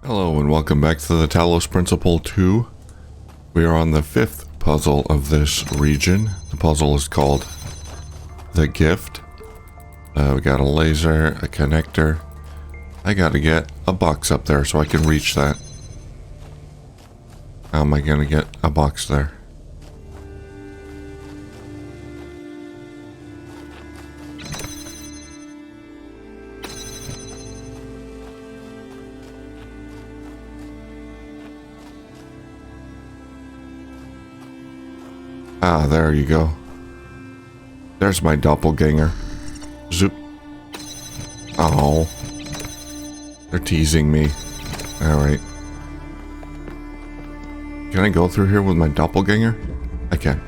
Hello and welcome back to the Talos Principle 2. We are on the 5th puzzle of this region. The puzzle is called The Gift. We got a laser, a connector. I gotta get a box up there so I can reach that. How am I gonna get a box there? Ah, there you go. There's my doppelganger. Zoop. Oh. They're teasing me. Alright. Can I go through here with my doppelganger? I can.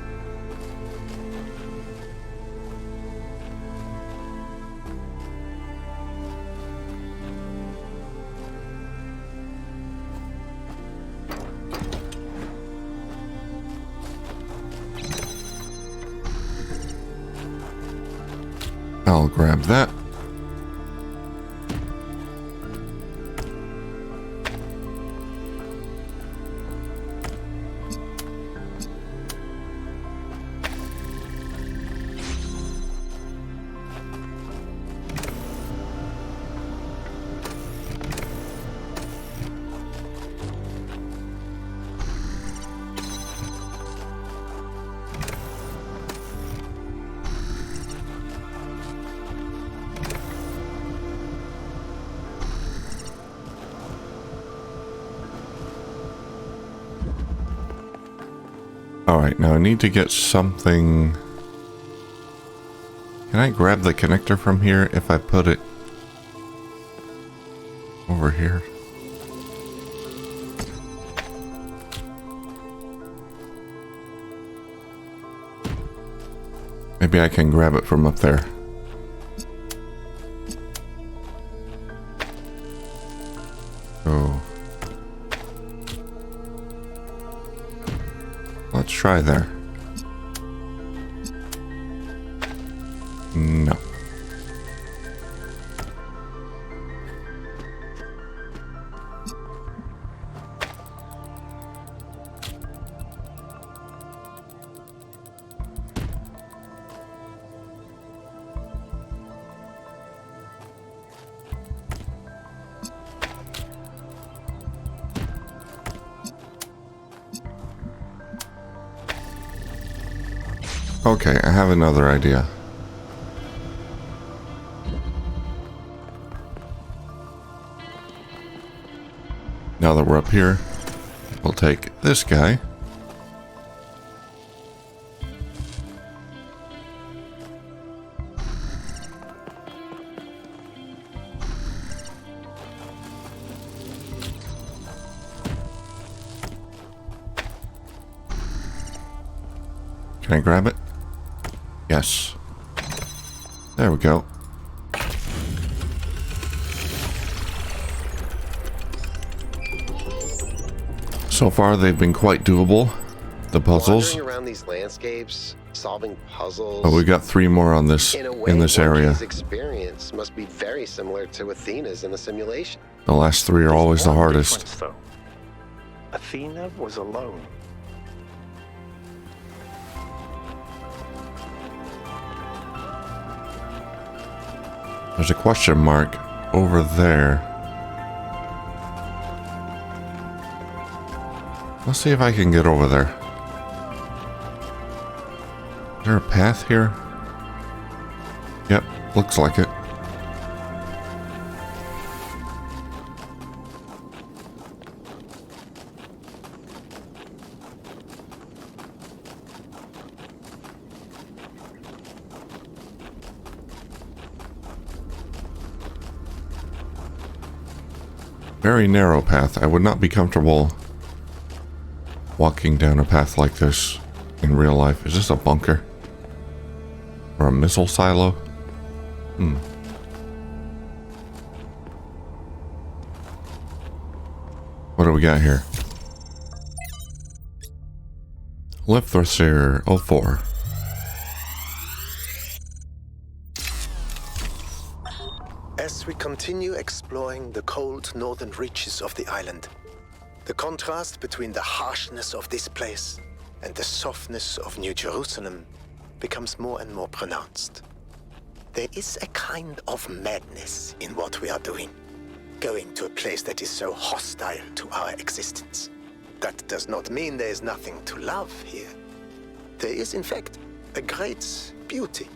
I'll grab that. Alright, now I need to get something... Can I grab the connector from here if I put it over here? Maybe I can grab it from up there. Oh. Let's try there. No. Okay, I have another idea. Now that we're up here, we'll take this guy. Can I grab it? Yes. There we go. So far, they've been quite doable. The puzzles. Wandering around these landscapes, solving puzzles. Oh, we got 3 more on this in this area. His experience must be very similar to Athena's in the simulation. The last 3 are always the hardest. Difference, though. Athena was alone. There's a question mark over there. Let's see if I can get over there. Is there a path here? Yep, looks like it. Very narrow path. I would not be comfortable walking down a path like this in real life. Is this a bunker? Or a missile silo? What do we got here? Lift Thruster 04. As we continue exploring the cold northern reaches of the island, the contrast between the harshness of this place and the softness of New Jerusalem becomes more and more pronounced. There is a kind of madness in what we are doing, going to a place that is so hostile to our existence. That does not mean there is nothing to love here. There is, in fact, a great beauty,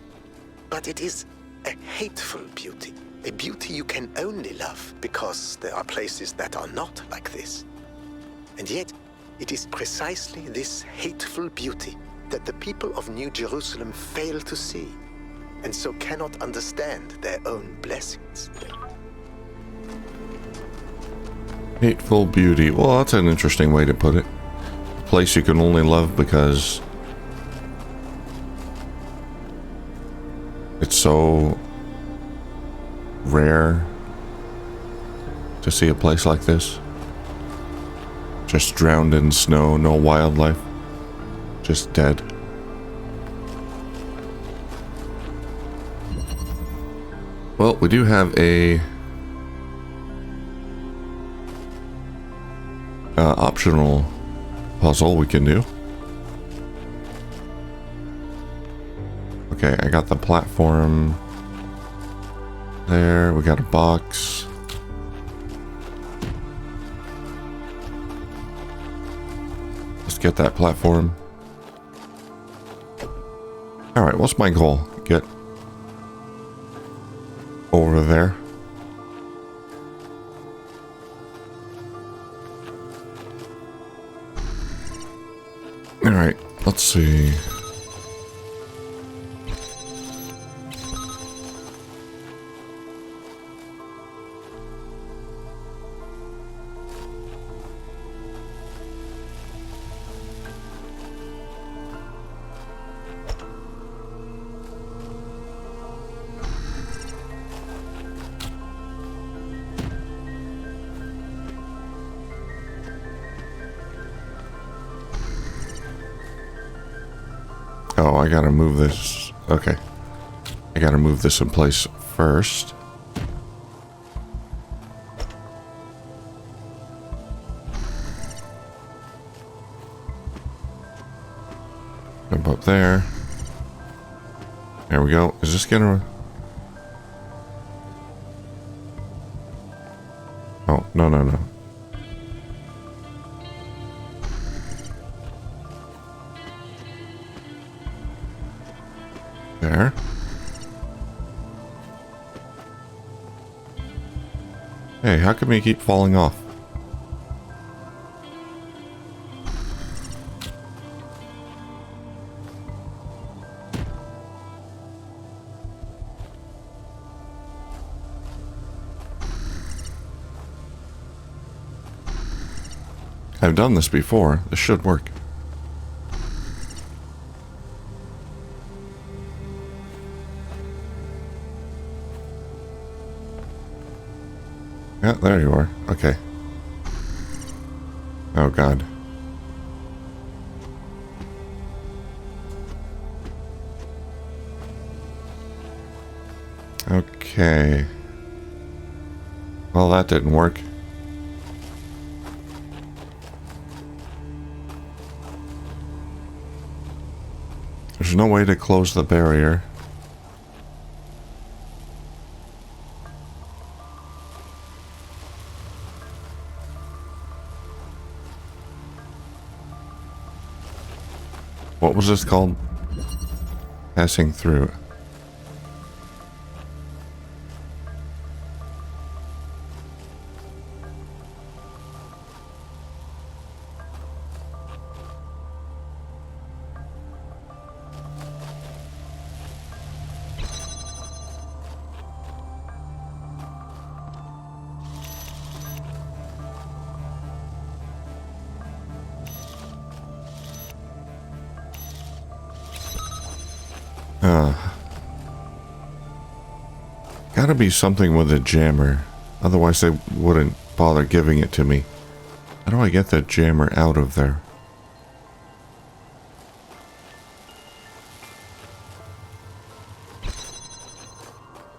but it is a hateful beauty. A beauty you can only love because there are places that are not like this. And yet, it is precisely this hateful beauty that the people of New Jerusalem fail to see, and so cannot understand their own blessings. Hateful beauty. Well, that's an interesting way to put it. A place you can only love because it's so rare to see a place like this. Just drowned in snow, no wildlife. Just dead. Well, we do have a optional puzzle we can do. Okay, I got the platform there. We got a box. Let's get that platform. Alright, what's my goal? Get over there. Alright, let's see. Oh, I gotta move this. Okay. I gotta move this in place first. Jump up there. There we go. Is this gonna... Oh, no, no, no. There. Hey, how come you keep falling off? I've done this before. This should work. Yeah, there you are. Okay. Oh, God. Okay. Well, that didn't work. There's no way to close the barrier. What was this called? Passing through. Gotta be something with a jammer. Otherwise they wouldn't bother giving it to me. How do I get that jammer out of there?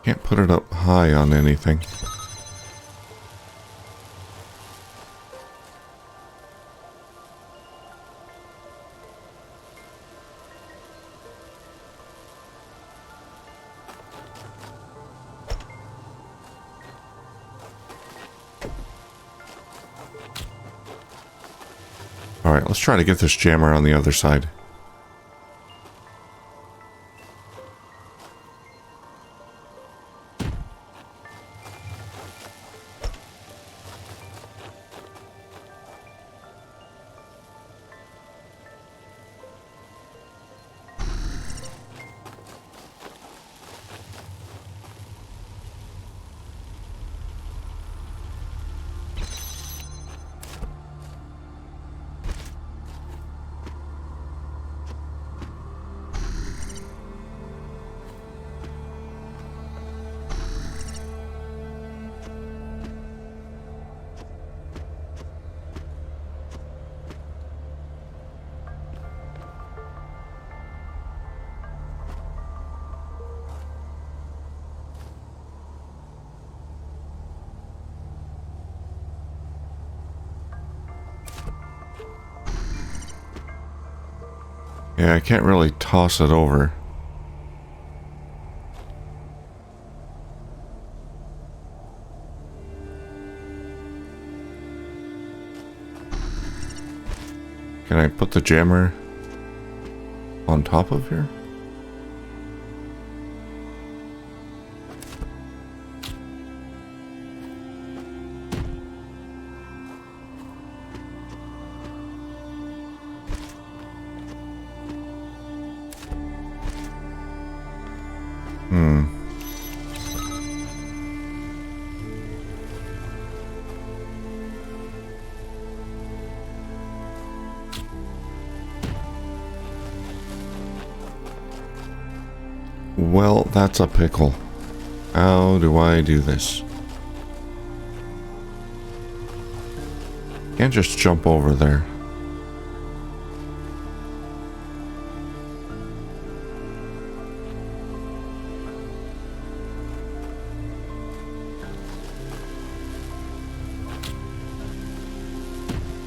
Can't put it up high on anything. Alright, let's try to get this jammer on the other side. Yeah, I can't really toss it over. Can I put the jammer on top of here? Well, that's a pickle. How do I do this? Can't just jump over there.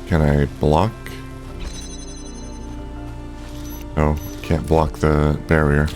Can I block? No, can't block the barrier.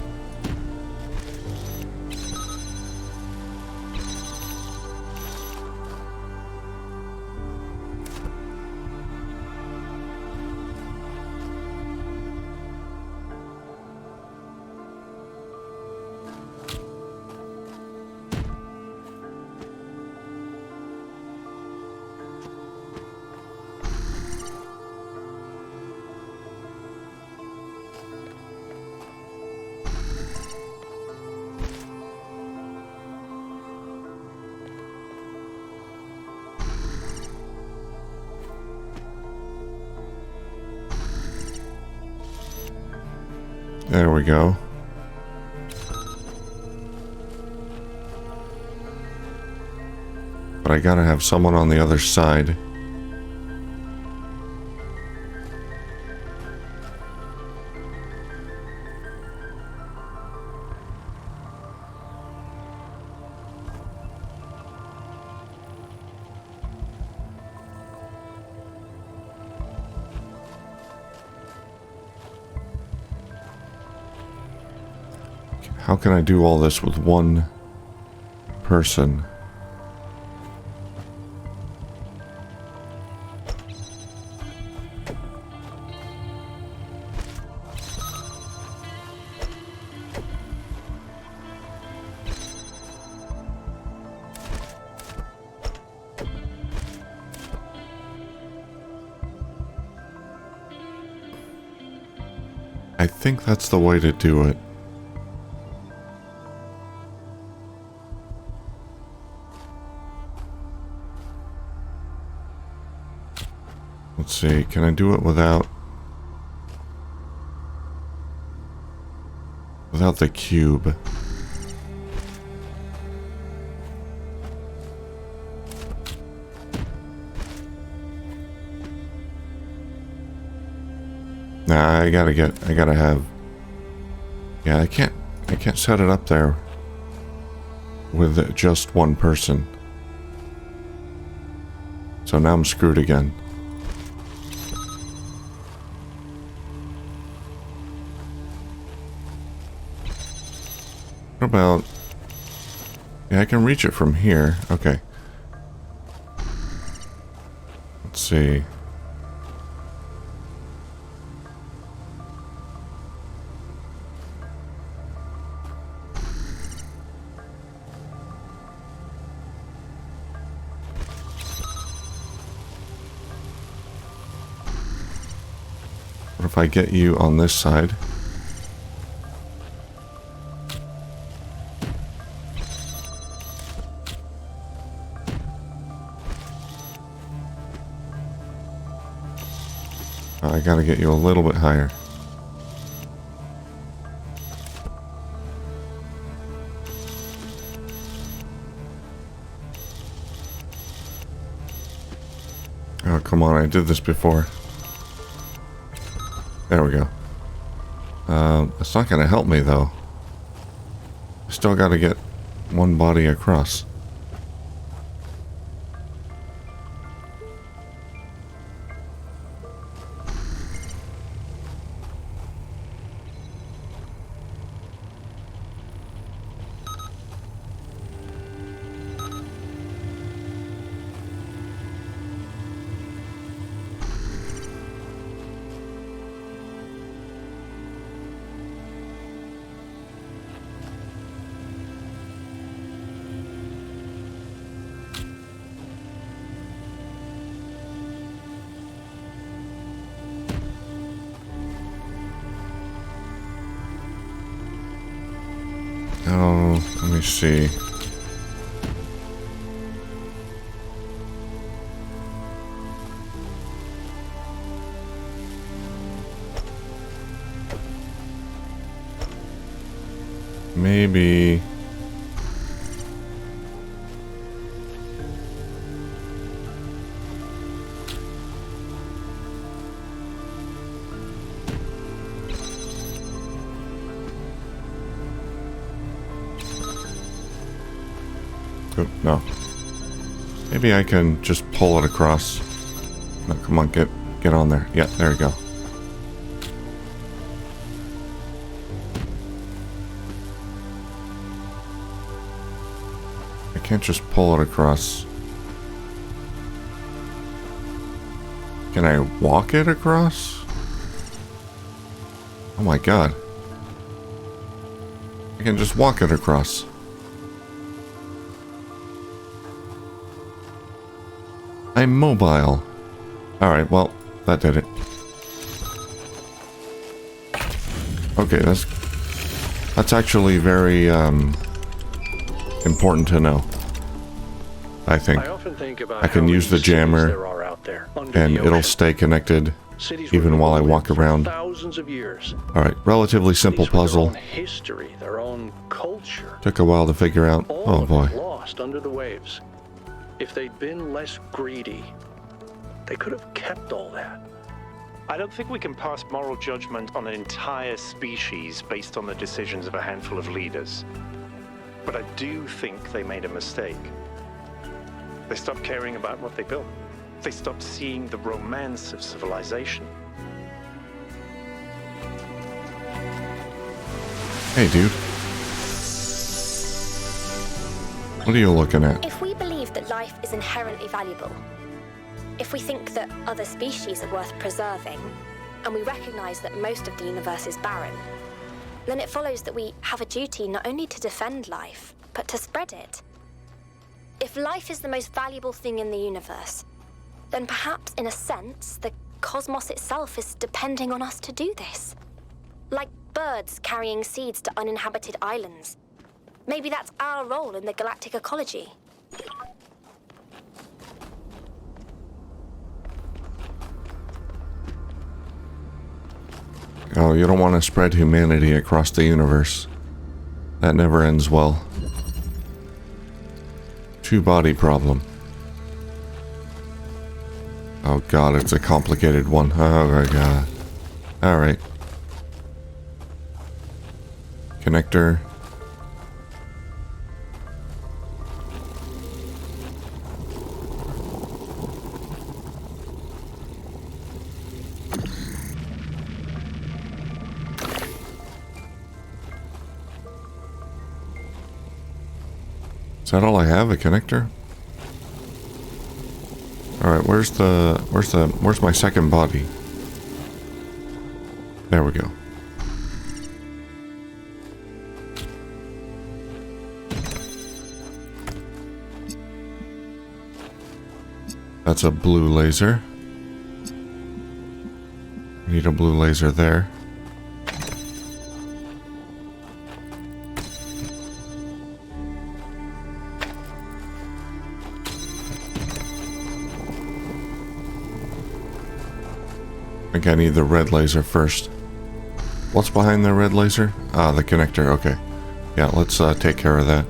There we go. But I gotta have someone on the other side. How can I do all this with one person? I think that's the way to do it. Let's see, can I do it without the cube? Nah, I gotta have. Yeah, I can't set it up there. with just one person. So now I'm screwed again. What about... Yeah, I can reach it from here. Okay. Let's see. What if I get you on this side? I gotta get you a little bit higher. Oh, come on, I did this before. There we go. It's not gonna help me, though. Still gotta get one body across. Oh, let me see. Maybe... Oh, no. Maybe I can just pull it across. No, come on, get on there. Yeah, there we go. I can't just pull it across. Can I walk it across? Oh my god. I can just walk it across. I'm mobile. Alright, well, that did it. Okay, that's actually very important to know. I think. I often think about I can use the jammer there are out there under and the it'll ocean. stay connected Cities even where while I people walk lived for around. thousands of years. Alright, relatively simple Cities with puzzle. Their own history, their own culture. Took a while to figure out. All Oh of boy. it lost under the waves. If they'd been less greedy, they could have kept all that. I don't think we can pass moral judgment on an entire species based on the decisions of a handful of leaders. But I do think they made a mistake. They stopped caring about what they built. They stopped seeing the romance of civilization. Hey, dude. What are you looking at? If we believe that life is inherently valuable, if we think that other species are worth preserving, and we recognize that most of the universe is barren, then it follows that we have a duty not only to defend life, but to spread it. If life is the most valuable thing in the universe, then perhaps, in a sense, the cosmos itself is depending on us to do this. Like birds carrying seeds to uninhabited islands. Maybe that's our role in the galactic ecology. Oh, you don't want to spread humanity across the universe. That never ends well. Two-body problem. Oh god, it's a complicated one. Oh my god. Alright. Connector. that all I have? A connector? Alright, where's my second body? There we go. That's a blue laser. Need a blue laser there. I think I need the red laser first. What's behind the red laser? Ah, the connector. Okay. Yeah, let's take care of that.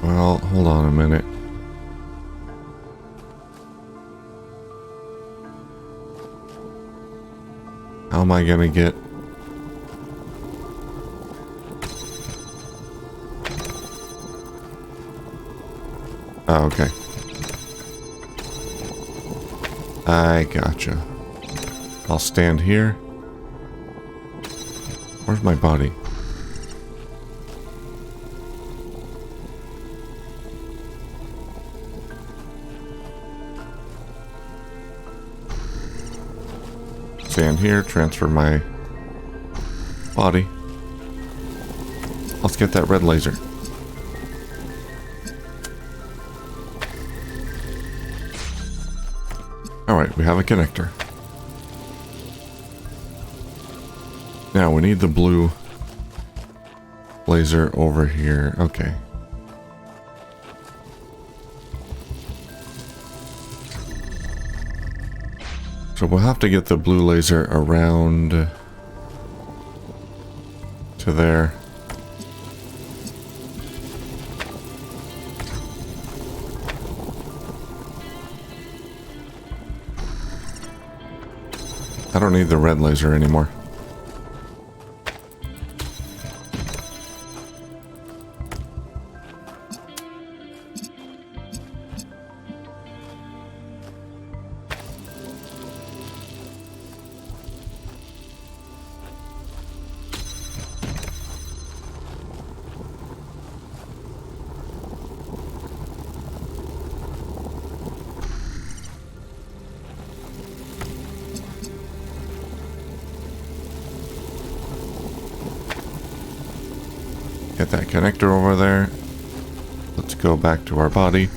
Well, hold on a minute. How am I gonna get... Oh, okay. I gotcha. I'll stand here. Where's my body? Stand here, transfer my body. Let's get that red laser. Alright, we have a connector. Now we need the blue laser over here. Okay. So we'll have to get the blue laser around to there. I don't need the red laser anymore. Get that connector over there. Let's go back to our body.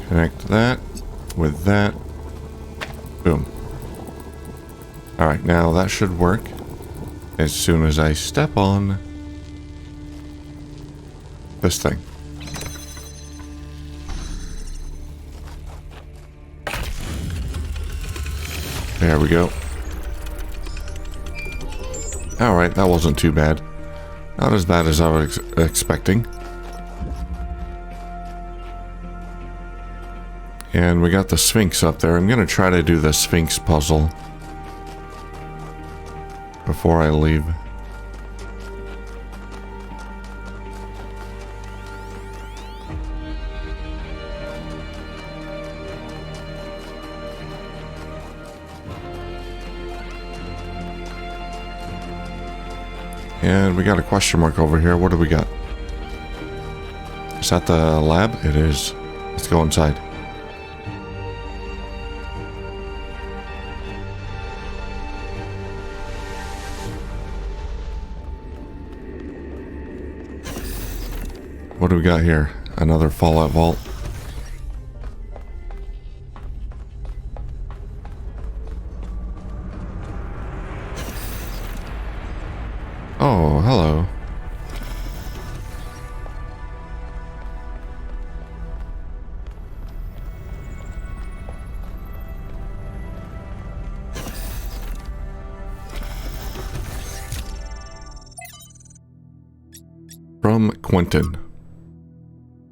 Connect that with that. Boom. Alright, now that should work as soon as I step on this thing. There we go. Alright, that wasn't too bad. Not as bad as I was expecting. And we got the Sphinx up there. I'm going to try to do the Sphinx puzzle before I leave. And we got a question mark over here. What do we got? Is that the lab? It is. Let's go inside. What do we got here? Another Fallout vault. Oh, hello. From Quentin.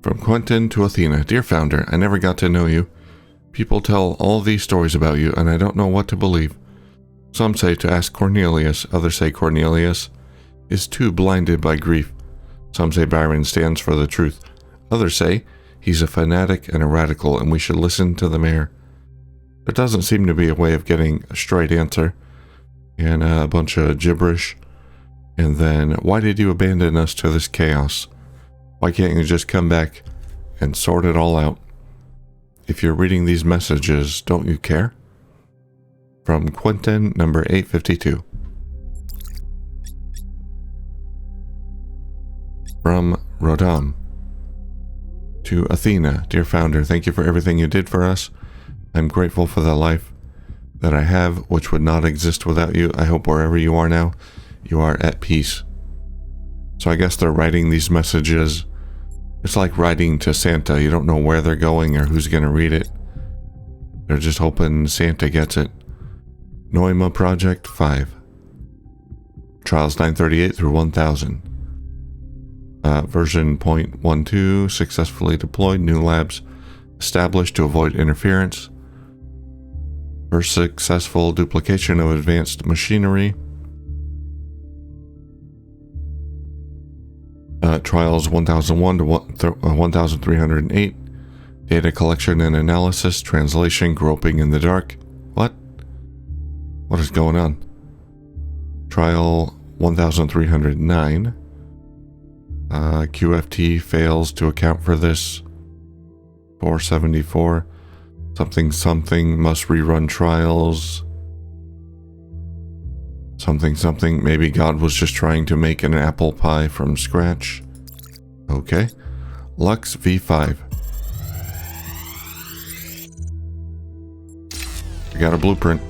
From Quentin to Athena. Dear Founder, I never got to know you. People tell all these stories about you, and I don't know what to believe. Some say to ask Cornelius, others say Cornelius is too blinded by grief. Some say Byron stands for the truth. Others say he's a fanatic and a radical, and we should listen to the mayor. There doesn't seem to be a way of getting a straight answer, and a bunch of gibberish. And then, why did you abandon us to this chaos? Why can't you just come back and sort it all out? If you're reading these messages, don't you care? From Quentin, number 852. From Rodam. To Athena, dear Founder, thank you for everything you did for us. I'm grateful for the life that I have, which would not exist without you. I hope wherever you are now, you are at peace. So I guess they're writing these messages. It's like writing to Santa. You don't know where they're going or who's going to read it. They're just hoping Santa gets it. Noima Project 5. Trials 938 through 1000. Version 0.12 successfully deployed. New labs established to avoid interference. First successful duplication of advanced machinery. Trials 1001 to 1308. Data collection and analysis. Translation. Groping in the dark. What? What is going on? Trial 1309. QFT fails to account for this. 474. Something must rerun trials. Something. Maybe God was just trying to make an apple pie from scratch. Okay. Lux V5. I got a blueprint.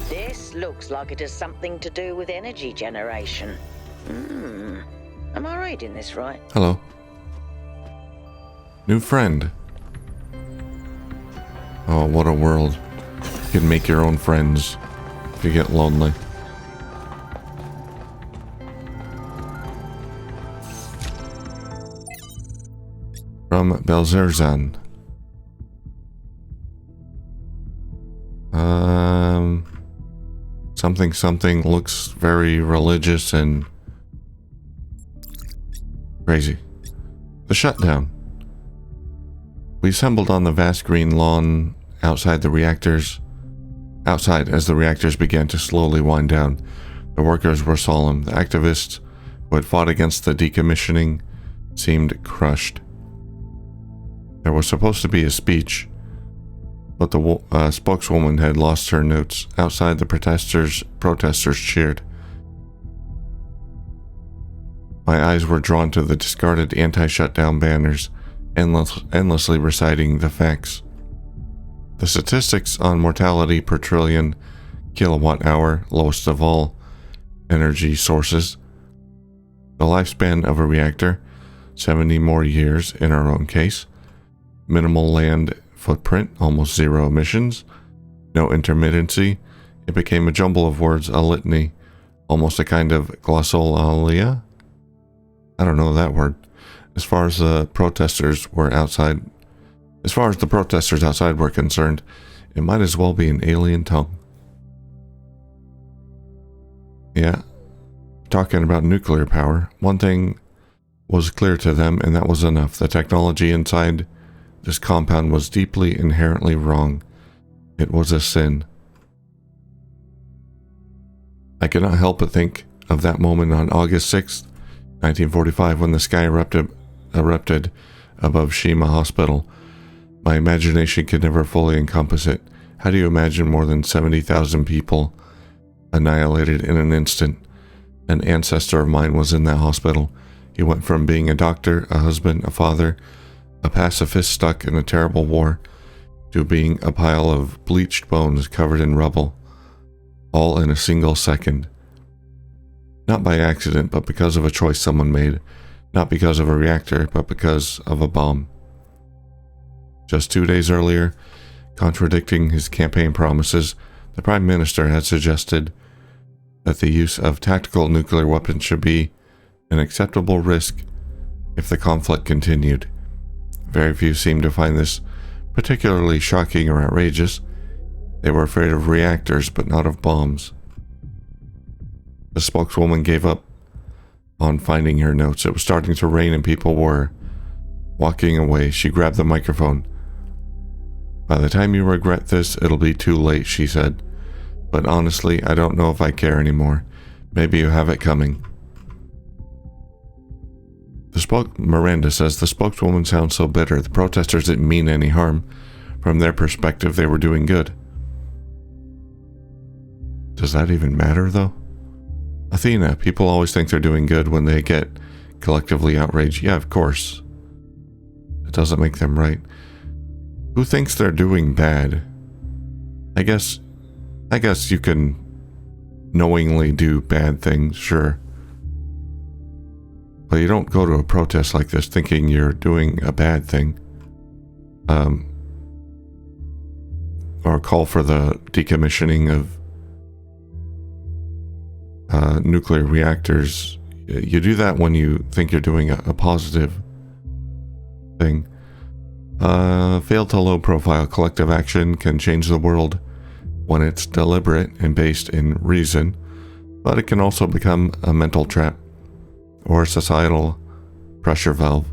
This looks like it has something to do with energy generation. Am I reading this right? Hello. New friend. Oh, what a world. You can make your own friends if you get lonely. From Belzerzan. Something looks very religious and crazy. The shutdown. We assembled on the vast green lawn outside as the reactors began to slowly wind down. The workers were solemn. The activists who had fought against the decommissioning seemed crushed. There was supposed to be a speech, but the spokeswoman had lost her notes. Outside, the protesters cheered. My eyes were drawn to the discarded anti-shutdown banners, endlessly reciting the facts. The statistics on mortality per trillion kilowatt hour, lowest of all energy sources. The lifespan of a reactor, 70 more years in our own case. Minimal land footprint, almost zero emissions. No intermittency. It became a jumble of words, a litany, almost a kind of glossolalia. I don't know that word. As far as the protesters outside were concerned, it might as well be an alien tongue. Yeah, talking about nuclear power, one thing was clear to them, and that was enough. The technology inside this compound was deeply, inherently wrong. It was a sin. I could not help but think of that moment on August 6th, 1945, when the sky erupted above Shima Hospital. My imagination could never fully encompass it. How do you imagine more than 70,000 people annihilated in an instant? An ancestor of mine was in that hospital. He went from being a doctor, a husband, a father, a pacifist stuck in a terrible war, to being a pile of bleached bones covered in rubble, all in a single second. Not by accident, but because of a choice someone made. Not because of a reactor, but because of a bomb. Just 2 days earlier, contradicting his campaign promises, the Prime Minister had suggested that the use of tactical nuclear weapons should be an acceptable risk if the conflict continued. Very few seemed to find this particularly shocking or outrageous. They were afraid of reactors, but not of bombs. The spokeswoman gave up on finding her notes. It was starting to rain and people were walking away. She grabbed the microphone. "By the time you regret this, it'll be too late," she said. "But honestly, I don't know if I care anymore. Maybe you have it coming." Miranda says the spokeswoman sounds so bitter. The protesters didn't mean any harm. From their perspective, they were doing good. Does that even matter, though? Athena, people always think they're doing good when they get collectively outraged. Yeah, of course. It doesn't make them right. Who thinks they're doing bad? I guess you can knowingly do bad things, sure. But you don't go to a protest like this thinking you're doing a bad thing. Or call for the decommissioning of nuclear reactors. You do that when you think you're doing a positive thing. Failed to low profile collective action can change the world when it's deliberate and based in reason, but it can also become a mental trap or a societal pressure valve.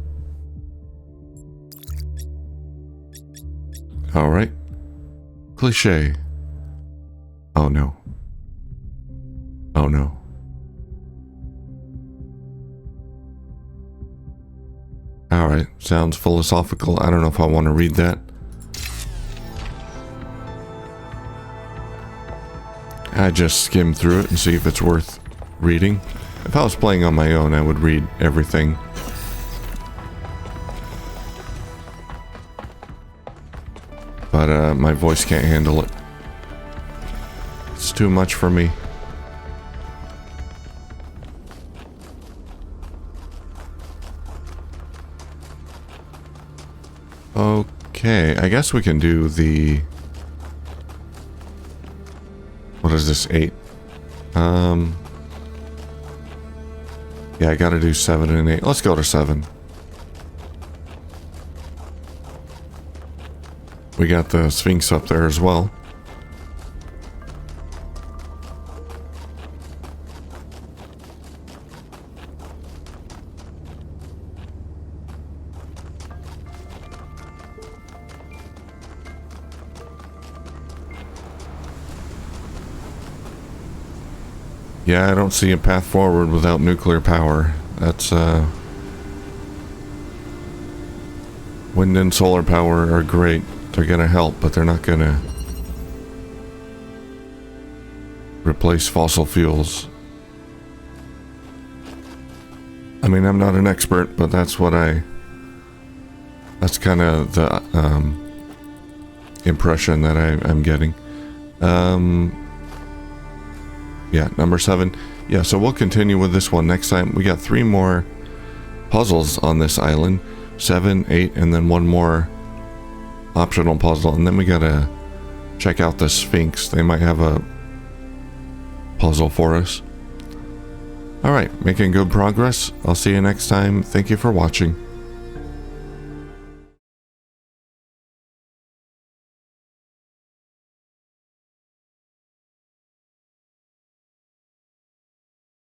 Alright. Cliché. Oh no. Oh no. Alright, sounds philosophical. I don't know if I want to read that. I just skim through it and see if it's worth reading. If I was playing on my own, I would read everything. But my voice can't handle it. It's too much for me. Okay, I guess we can do the... What is this, 8? Yeah, I gotta do 7 and 8. Let's go to 7. We got the Sphinx up there as well. Yeah, I don't see a path forward without nuclear power. That's, wind and solar power are great. They're gonna help, but they're not gonna replace fossil fuels. I mean, I'm not an expert, but that's what that's kind of the, impression that I'm getting. Yeah, number 7. Yeah, so we'll continue with this one next time. We got 3 more puzzles on this island. 7, 8, and then 1 more optional puzzle. And then we gotta check out the Sphinx. They might have a puzzle for us. Alright, making good progress. I'll see you next time. Thank you for watching.